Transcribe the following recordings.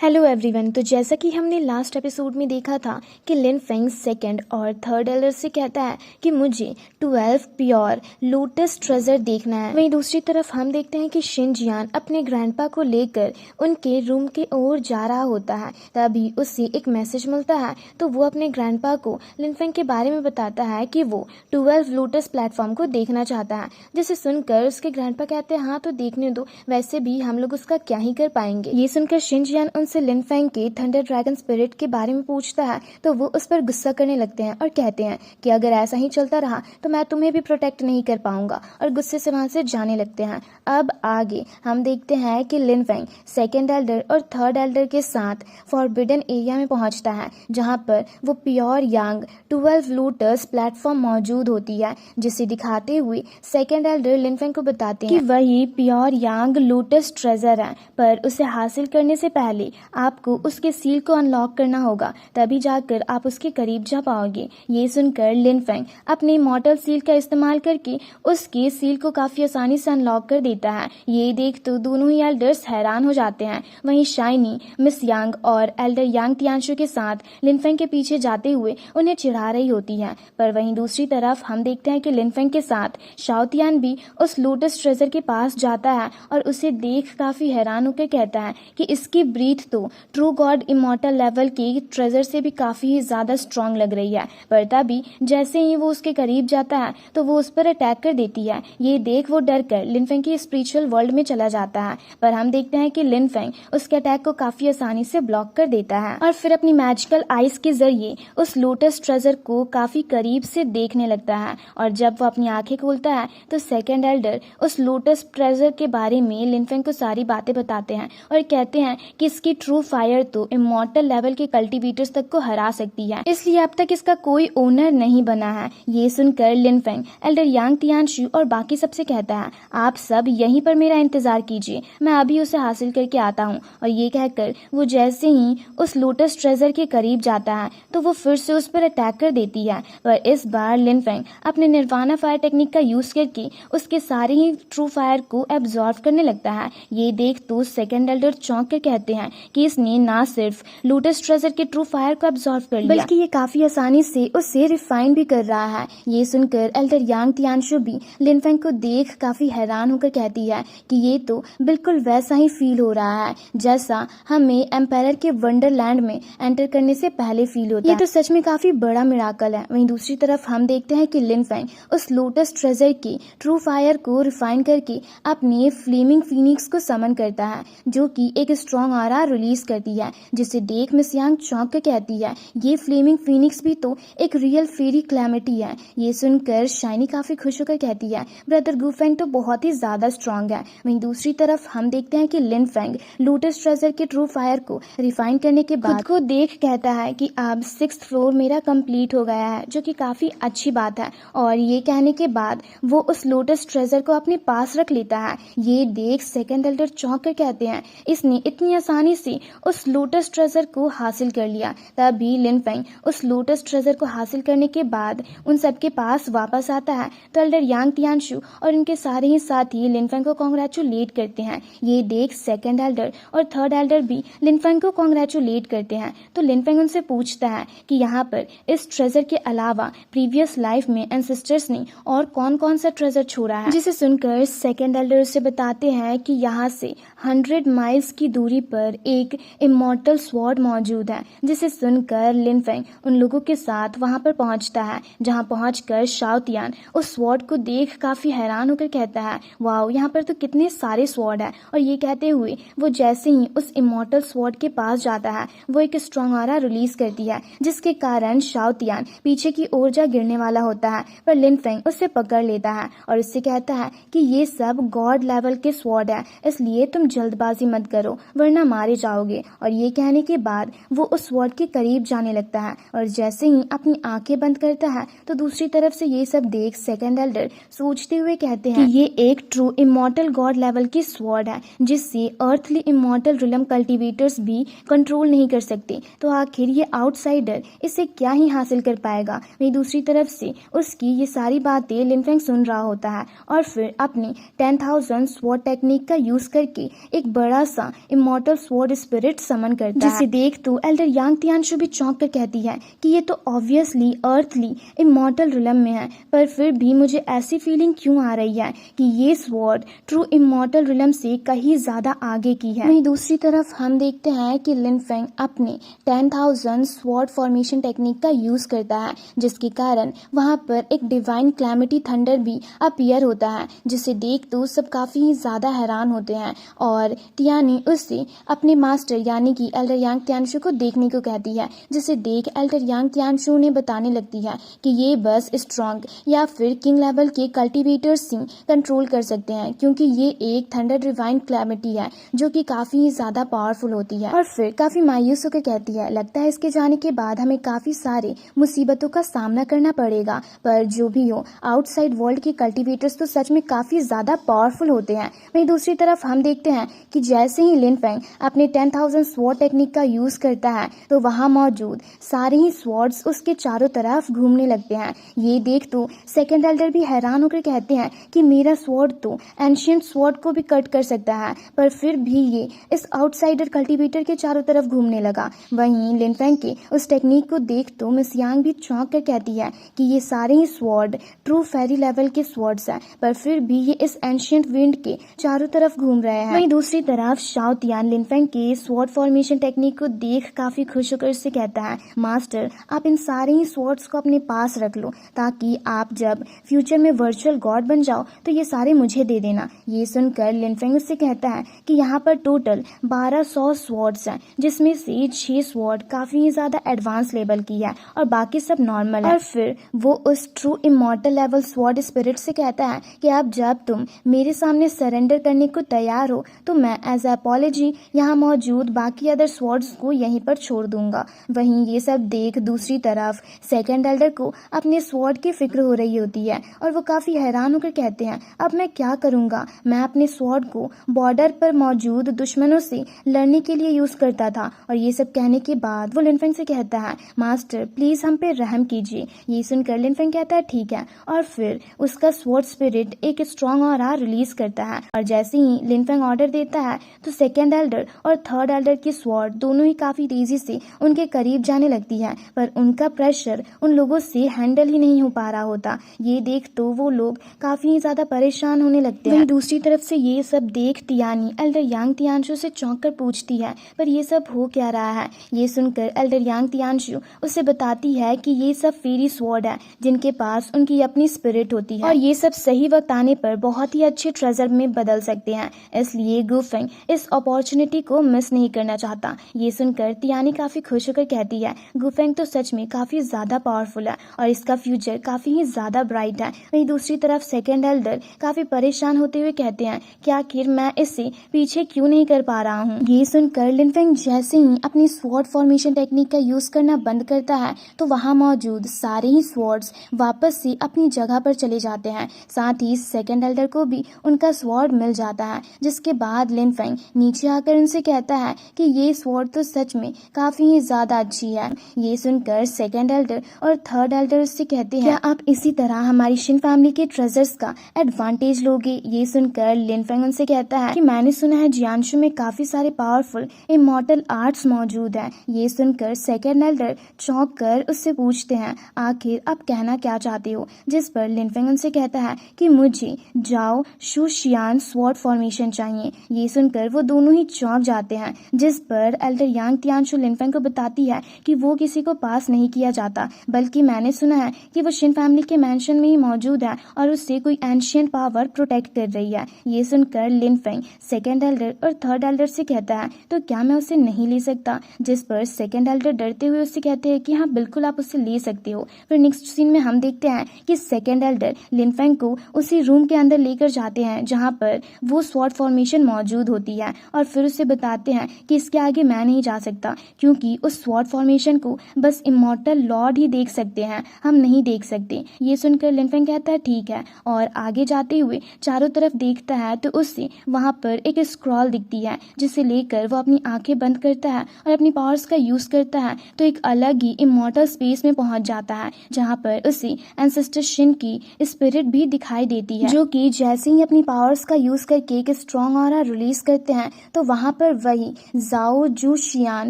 Hello everyone. तो जैसा कि हमने लास्ट एपिसोड में देखा था कि लिन फेंग सेकंड और थर्ड एल्डर से कहता है कि मुझे 12 प्योर लोटस ट्रेजर देखना है। वहीं दूसरी तरफ हम देखते हैं कि शिन जियान अपने ग्रैंडपा को लेकर उनके रूम के ओर जा रहा होता है। तभी उससे एक मैसेज मिलता है तो वो अपने ग्रैंडपा को लिन फेंग के बारे में बताता है कि वो 12 लोटस प्लेटफॉर्म को देखना चाहता है, जिसे सुनकर उसके ग्रैंडपा कहते हैं हाँ तो देखने दो, वैसे भी हम लोग उसका क्या ही कर पाएंगे। ये सुनकर शिन जियान उनसे लिन फेंग के थंडर ड्रैगन स्पिरिट के बारे में पूछता है तो वो उस पर गुस्सा करने लगते हैं और कहते हैं कि अगर ऐसा ही चलता रहा तो मैं तुम्हें भी प्रोटेक्ट नहीं कर पाऊंगा, और गुस्से से वहां से जाने लगते हैं। अब आगे हम देखते हैं कि लिन फेंग सेकेंड एल्डर और थर्ड एल्डर के साथ फॉरबिडन एरिया में पहुंचता है, जहां पर वो प्योर यांग 12 लोटस प्लेटफॉर्म मौजूद होती है, जिसे दिखाते हुए सेकेंड एल्डर लिन फेंग को बताते हैं कि वही प्योर यांग लोटस ट्रेजर है, पर उसे हासिल करने से पहले आपको उसके सील को अनलॉक करना होगा, तभी जाकर आप उसके करीब जा पाओगे। ये सुनकर लिन फेंग अपने इमॉर्टल सील का इस्तेमाल करके उसके सील को काफी आसानी से अनलॉक कर देता है। ये देख तो दोनों ही एल्डर्स हैरान हो जाते हैं। वहीं शाइनी मिस यांग और एल्डर यांग तियांशु के साथ लिन फेंग के पीछे जाते हुए उन्हें चिढ़ा रही होती है। पर वहीं दूसरी तरफ हम देखते हैं कि लिन फेंग के साथ शाओ तियान भी उस लोटस ट्रेजर के पास जाता है और उसे देख काफी हैरान होकर कहता है कि इसकी ब्रीथ तो ट्रू गॉड इमॉर्टल लेवल के ट्रेजर से भी काफी ज्यादा स्ट्रांग लग रही है। पर तभी जैसे ही वो उसके करीब जाता है तो वो उस पर अटैक कर देती है। ये देख वो डर कर लिन फेंग की स्पिरिचुअल वर्ल्ड में चला जाता है, पर हम देखते हैं कि लिन फेंग उसके अटैक को काफी आसानी से ब्लॉक कर देता है और फिर अपनी मैजिकल आइज के जरिए उस लोटस ट्रेजर को काफी करीब से देखने लगता है। और जब वो अपनी आंखें खोलता है तो सेकेंड एल्डर उस लोटस ट्रेजर के बारे में लिन फेंग को सारी बातें बताते हैं और कहते हैं कि इसकी ट्रू फायर तो इमॉर्टल लेवल के कल्टीवेटर्स तक को हरा सकती है, इसलिए अब तक इसका कोई ओनर नहीं बना है। ये सुनकर लिन फेंग एल्डर यांग तियांशु और बाकी सबसे कहता है आप सब यहीं पर मेरा इंतजार कीजिए, मैं अभी उसे हासिल करके आता हूँ। और ये कहकर वो जैसे ही उस लोटस ट्रेजर के करीब जाता है तो वो फिर से उस पर अटैक कर देती है, पर इस बार लिन फेंग अपने निर्वाणा फायर टेक्निक का यूज करके उसके सारे ही ट्रू फायर को एब्जॉर्व करने लगता है। ये देख तो सेकेंड एल्डर चौंक कर कहते हैं कि इसने ना सिर्फ लोटस ट्रेजर के ट्रू फायर को एब्जॉर्व कर लिया बल्कि ये काफी आसानी से उसे रिफाइन भी कर रहा है। ये सुनकर एल्डर यांग तियांशु भी लिन फेंग को देख काफी हैरान होकर कहती है कि ये तो बिल्कुल वैसा ही फील हो रहा है जैसा हमें एम्पायर के वंडरलैंड में एंटर करने से पहले फील होता है। ये तो सच में काफी बड़ा मिराकल है। वहीं दूसरी तरफ हम देखते हैं कि लिन फेंग उस लोटस ट्रेजर की ट्रू फायर को रिफाइन करके अपने फ्लेमिंग फीनिक्स को समन करता है, जो कि एक स्ट्रॉन्ग ऑरा रिलीज करती है, जिसे देख मिस यांग चौंक कर कहती है ये फ्लेमिंग फीनिक्स भी तो एक रियल फेरी क्लैमिटी है। ये सुनकर शाइनी काफी खुश होकर कहती है ब्रदर गु फेंग तो बहुत ही ज्यादा स्ट्रॉन्ग है। वहीं दूसरी तरफ हम देखते हैं कि लिन फेंग लोटस ट्रेजर के ट्रू फायर को रिफाइन करने के बाद खुद को देख कहता है कि अब 6th फ्लोर मेरा कंप्लीट हो गया है, जो कि काफी अच्छी बात है। और ये कहने के बाद वो उस लोटस ट्रेजर को अपने पास रख लेता है। ये देख सेकेंड एल्डर चौंक कर कहते हैं इसने इतनी आसानी से उस लोटस ट्रेजर को हासिल कर लिया। तभी लिन फेंग उस लोटस ट्रेजर को हासिल करने के बाद उन सबके पास वापस आता है तो एल्डर यांग तियांशु और उनके सारे ही साथी लिन फेंग को कॉन्ग्रेचुलेट करते हैं। ये देख सेकेंड एल्डर और थर्ड एल्डर भी लिन फेंग को कॉन्ग्रेचुलेट करते हैं। तो लिन फेंग उनसे पूछता है कि यहाँ पर इस ट्रेजर के अलावा प्रीवियस लाइफ में एंसेस्टर्स ने और कौन कौन सा ट्रेजर छोड़ा है, जिसे सुनकर सेकेंड एल्डर उसे बताते हैं कि यहाँ से 100 माइल्स की दूरी पर एक इमॉर्टल स्वॉर्ड मौजूद है। जिसे सुनकर लिन फेंग उन लोगों के साथ वहां पर पहुंचता है, जहां पहुंचकर शाओ तियान उस स्वॉर्ड को देख काफी हैरान होकर कहता है वाओ यहाँ पर तो कितने सारे स्वॉर्ड है। और ये कहते हुए वो जैसे ही उस इमॉर्टल स्वॉर्ड के पास जाता है वो एक स्ट्रॉन्ग ऑरा रिलीज करती है, जिसके कारण शाओ तियान पीछे की ओर जा गिरने वाला होता है, पर लिन फेंग उससे पकड़ लेता है और उससे कहता है कि ये सब गॉड लेवल के स्वॉर्ड है, इसलिए तुम जल्दबाजी मत करो वरना मारे जाओगे। और ये कहने के बाद वो उस स्वॉर्ड के करीब जाने लगता है और जैसे ही अपनी आंखें बंद करता है तो दूसरी तरफ से ये सब देख सेकेंड एल्डर सोचते हुए कहते हैं कि ये एक ट्रू इमॉर्टल गॉड लेवल की स्वॉर्ड है, जिससे अर्थली इमॉर्टल रिलम कल्टीवेटर्स भी कंट्रोल नहीं कर सकते। तो आखिर ये आउटसाइडर इसे क्या ही हासिल कर पाएगा। वहीं दूसरी तरफ से उसकी ये सारी बातें लिन फेंग सुन रहा होता है और फिर अपनी 10,000 स्वॉर्ड टेक्निक का यूज करके एक बड़ा सा इमॉर्टल स्वॉर्ड स्वॉर्ड स्पिरिट समन करता है, जिसे देख तो एल्डर यांग तियानशु भी चौंक कर कहती है कि ये तो ऑब्वियसली अर्थली इमॉर्टल रिलम में है, पर फिर भी मुझे ऐसी फीलिंग क्यों आ रही है कि ये स्वॉर्ड ट्रू इमॉर्टल रिलम से कहीं ज्यादा आगे की है। वहीं दूसरी तरफ हम देखते हैं कि लिन फेंग अपने 10,000 स्वॉर्ड फॉर्मेशन टेक्निक का यूज करता है, जिसके कारण वहां पर एक डिवाइन क्लैमिटी थंडर भी अपीयर होता है, जिसे देख तो सब काफी ज्यादा हैरान होते हैं और तियानी उससे अपने मास्टर यानी कि एल्डर यांग तियानशु को देखने को कहती है, जिसे देख एल्डर यांग तियानशु ने बताने लगती है कि ये बस स्ट्रॉन्ग या फिर किंग लेवल के कल्टीवेटर्स ही कंट्रोल कर सकते हैं, क्योंकि ये एक थंडर डिवाइन क्लैमिटी है जो कि काफी ज्यादा पावरफुल होती है। और फिर काफी मायूस होकर कहती है, लगता है इसके जाने के बाद हमें काफी सारे मुसीबतों का सामना करना पड़ेगा, पर जो भी हो आउटसाइड वर्ल्ड के कल्टीवेटर्स तो सच में काफी ज्यादा पावरफुल होते हैं। वहीं दूसरी तरफ हम देखते हैं कि जैसे ही लिन फेंग अपने 10,000 स्वॉर्ड टेक्निक का यूज करता है तो वहां मौजूद सारे ही स्वॉर्ड्स उसके चारों तरफ घूमने लगते हैं। ये देख तो सेकंड एल्डर भी हैरान होकर कहते हैं कि मेरा स्वॉर्ड तो एंशिएंट स्वॉर्ड को भी कट कर सकता है, पर फिर भी ये इस आउटसाइडर कल्टीवेटर के चारों तरफ घूमने लगा। वहीं लिन फेंग के उस टेक्निक को देख तो मिस यांग भी चौंक कर कहती है कि ये सारे ही स्वॉर्ड ट्रू फेरी लेवल के स्वॉर्ड्स हैं, पर फिर भी ये इस एंशिएंट विंड के चारों तरफ घूम रहे हैं। वहीं दूसरी तरफ शाओ तियान लिन फेंग के स्वॉर्ड फॉर्मेशन टेक्निक को देख काफी खुश होकर उससे कहता है, मास्टर आप इन सारे ही स्वॉर्ड्स को अपने पास रख लो, ताकि आप जब फ्यूचर में वर्चुअल गॉड बन जाओ तो ये सारे मुझे दे देना। ये सुनकर लिन फेंग उससे कहता है कि यहाँ पर टोटल 1200 स्वॉर्ड्स हैं, जिसमें से 6 स्वॉर्ड काफी ज्यादा एडवांस लेवल की है और बाकी सब नॉर्मल है। और फिर वो उस true immortal level sword spirit से कहता है कि अब जब तुम मेरे सामने सरेंडर करने को तैयार हो तो मैं एज अपॉलॉजी यहाँ मौजूद बाकी अदर स्वॉर्ड्स को यहीं पर छोड़ दूंगा। वहीं ये सब देख दूसरी तरफ सेकंड एल्डर को अपने स्वॉर्ड की फिक्र हो रही होती है और वो काफी हैरान होकर कहते हैं, अब मैं क्या करूंगा, मैं अपने स्वॉर्ड को बॉर्डर पर मौजूद दुश्मनों से लड़ने के लिए यूज करता था। और ये सब कहने के बाद वो लिन फेंग से कहता है, मास्टर प्लीज हम पे रहम कीजिए। ये सुनकर लिन फेंग कहता है ठीक है, और फिर उसका स्वॉर्ड स्पिरिट एक स्ट्रॉन्ग ऑरा रिलीज करता है। और जैसे ही लिन फेंग ऑर्डर देता है तो सेकेंड एल्डर और थर्ड एल्डर की स्वॉर्ड दोनों ही काफी तेजी से उनके करीब जाने लगती है, पर उनका प्रेशर उन लोगों से हैंडल ही नहीं हो पा रहा होता। ये देख तो वो लोग काफी ज्यादा परेशान होने लगते हैं। दूसरी तरफ से ये सब देख तियानी एल्डर यांग तियानशु से चौंक कर पूछती है, पर ये सब हो क्या रहा है। ये सुनकर एल्डर यांग तियानशु उसे बताती है कि ये सब फेरी स्वॉर्ड है, जिनके पास उनकी अपनी स्पिरिट होती है और ये सब सही वक्त आने पर बहुत ही अच्छे ट्रेजर में बदल सकते हैं, इसलिए गु फेंग इस अपॉर्चुनिटी को मिस नहीं करना चाहता। ये सुनकर तियानी काफी खुश होकर कहती है, गु फेंग तो सच में काफी ज्यादा पावरफुल है और इसका फ्यूचर काफी ही ज्यादा ब्राइट है। वहीं दूसरी तरफ सेकंड एल्डर काफी परेशान होते हुए कहते हैं कि आखिर मैं इससे पीछे क्यों नहीं कर पा रहा हूँ। ये सुनकर लिन फेंग जैसे ही अपनी स्वॉर्ड फॉर्मेशन टेक्निक का यूज करना बंद करता है तो वहां मौजूद सारे ही स्वॉर्ड्स वापस से अपनी जगह पर चले जाते हैं। साथ ही सेकंड एल्डर को भी उनका स्वॉर्ड मिल जाता है, जिसके बाद लिन फेंग नीचे आकर उनसे कहता है कि ये स्वॉर्ड तो सच में काफी ही ज्यादा अच्छी है। ये सुनकर सेकंड एल्डर और थर्ड एल्डर उससे कहते हैं, क्या आप इसी तरह हमारी शिन फैमिली के ट्रेजर्स का एडवांटेज लोगे। ये सुनकर लिन फेंग उनसे कहता है कि मैंने सुना है जियांशु में काफी सारे पावरफुल इमॉर्टल आर्ट्स मौजूद हैं। ये सुनकर सेकंड एल्डर चौंक कर उससे पूछते हैं, आखिर आप कहना क्या चाहते हो। जिस पर लिन फेंग उनसे कहता है कि मुझे जाओ शुशियान स्वॉर्ड फॉर्मेशन चाहिए। ये सुनकर वो दोनों ही चौंक जाते हैं, जिस पर एल्डर यांग तियानशु लिन फेंग को बताती है कि वो किसी को पास नहीं किया जाता, बल्कि मैंने सुना है कि वो शिन फैमिली के मैंशन में ही मौजूद है और उससे कोई एंशिएंट पावर प्रोटेक्ट कर रही है। ये सुनकर लिन फेंग सेकंड एल्डर और थर्ड एल्डर से कहता है, तो क्या मैं उसे नहीं ले सकता। जिस पर सेकंड एल्डर डरते हुए उससे कहते हैं कि हाँ बिल्कुल आप उसे ले सकते हो। फिर नेक्स्ट सीन में हम देखते हैं कि सेकंड एल्डर लिन फेंग को उसी रूम के अंदर लेकर जाते हैं जहाँ पर वो स्वॉर्ड फॉर्मेशन मौजूद होती है और फिर उसे बताते हैं कि इसके आगे मैं नहीं जा सकता, क्योंकि उस स्वॉर्ड फॉर्मेशन को बस इमॉर्टल लॉर्ड ही देख सकते हैं, हम नहीं देख सकते। ये सुनकर लिन फेंग कहता है ठीक है, और आगे जाते हुए चारों तरफ देखता है तो उससे वहां पर एक स्क्रॉल दिखती है, जिसे लेकर वो अपनी आंखें बंद करता है और अपनी पावर्स का यूज करता है तो एक अलग ही इमॉर्टल स्पेस में पहुंच जाता है, जहां पर उसे एंसेस्टर शिन की स्पिरिट भी दिखाई देती है, जो कि जैसे ही अपनी पावर्स का यूज करके एक स्ट्रॉन्ग ऑरा रिलीज करते हैं तो वहां पर वही जाओ जू शियान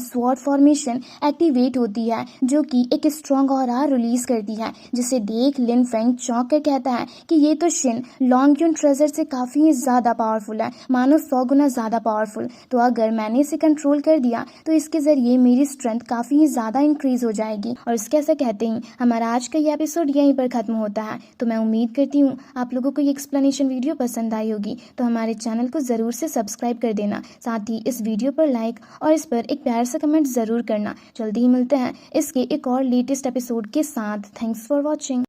स्वॉर्ड फॉर्मेशन एक्टिवेट होती है, जो कि एक स्ट्रॉन्ग ऑरा रिलीज करती है, जिसे देख लिन फेंग चौंक कर कहता है कि ये तो शिन लॉन्गक्यून ट्रेजर से काफी ज्यादा पावरफुल है, मानो 100 गुना ज्यादा पावरफुल। तो अगर मैंने इसे कंट्रोल कर दिया तो इसके जरिए मेरी स्ट्रेंथ काफी ज्यादा इंक्रीज हो जाएगी। और इसके ऐसा कहते ही हमारा आज का ये एपिसोड यहीं पर खत्म होता है। तो मैं उम्मीद करती हूँ आप लोगों को ये एक्सप्लेनेशन वीडियो पसंद आई होगी, तो हमारे चैनल को जरूर से सब्सक्राइब कर देना, साथ ही इस वीडियो पर लाइक और इस पर एक प्यार सा कमेंट जरूर करना। जल्दी ही मिलते हैं इसके एक और लेटेस्ट एपिसोड के साथ। Thanks for watching.